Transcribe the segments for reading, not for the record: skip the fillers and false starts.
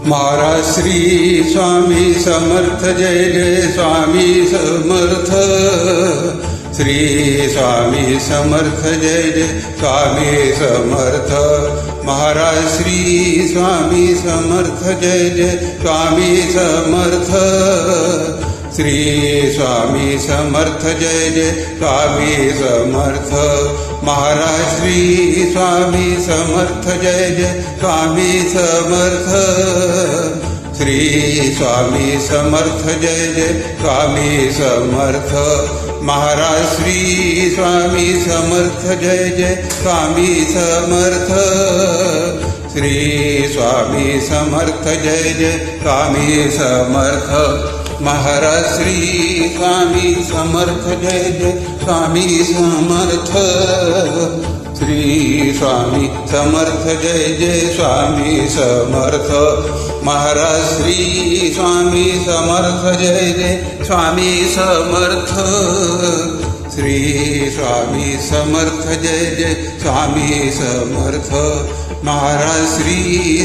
Maharaj Shri Swami Samarth Jai Jai Swami Samarth. Shri Swami Samarth Jai Jai Swami Samarth. Maharaj Shri Swami Samarth Jai Jai Swami Samarth. Shri Swami Samarth Jai Jai Swami Samarth. Maharaj Shri Swami Samarth Jai Jai Swami Samarth. Shri Swami Samarth Jai Jai Swami Samarth. Maharaj Shri Swami Samarth Jai Jai Swami Samarth. Shri Swami Samarth Jai Jai Swami Samarth. Maharaj Shri Swami Samarth Jai Jai Swami Samarth. Shri Swami Samarth Jai Jai Swami Samarth. Maharaj Shri Swami Samarth Jai Jai Swami Samarth. Shri Swami Samarth Jai Jai Swami Samarth. Maharaj Shri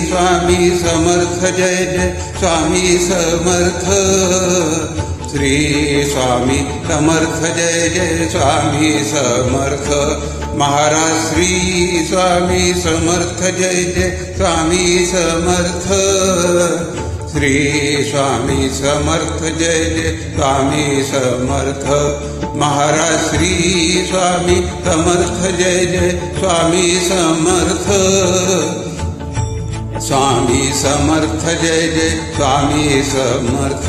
Swami Samarth Jai Jai Swami Samarth. Shri Swami Samarth Jai Jai Swami Samarth. Maharaj Shri Swami Samarth Jai Jai Swami Samarth. Shri Swami Samarth Jai Jai Swami Samarth. Maharaj Shri Swami Samarth Jai Jai Swami Samarth. Swami Samarth Jai Jai Swami Samarth.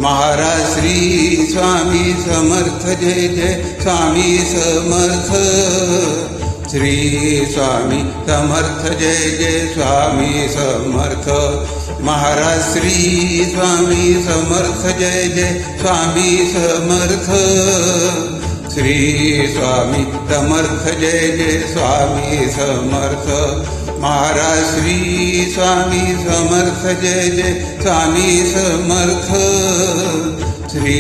Maharaj Shri Swami Samarth Jai Jai Swami Samarth. Shri Swami Samarth Jai Jai Swami Samarth. Maharaj Shri Swami Samarth Jai Jai Swami Samarth. Shri Swami Samarth Jai Jai Swami Samarth. Maharaj Shri Swami Samarth Jai Jai Swami Samarth. Shri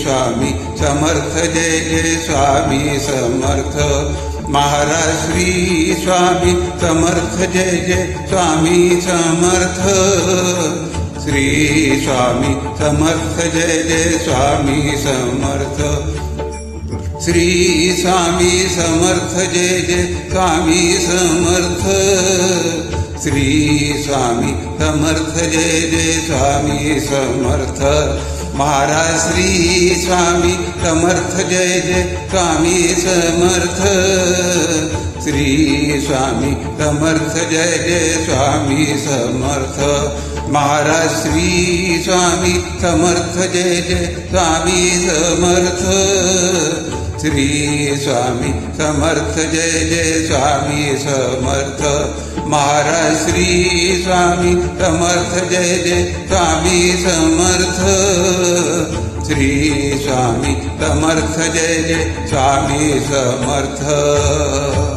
Swami Samarth Jai Jai Swami Samarth. Maharaj Shri Swami Samarth Jai Jai Swami Samarth. Shri Swami Samarth Jai Jai Swami Samarth. Shri Swami Samarth Jai Jai Swami Samarth. Shri Swami Samarth Jai Jai Swami Samarth. Maharaj Shri Swami Samarth Jai Jai Swami Samarth. Shri Swami Samarth Jai Jai Swami Samarth. Maharaj Shri Swami Samarth Jai Jai Swami Samarth. Shri Swami Samarth Jai Jai Swami Samarth. Maharaj Shri Swami Samarth Jai Jai Swami Samarth. Shri Swami Samarth Jai Jai Swami Samarth.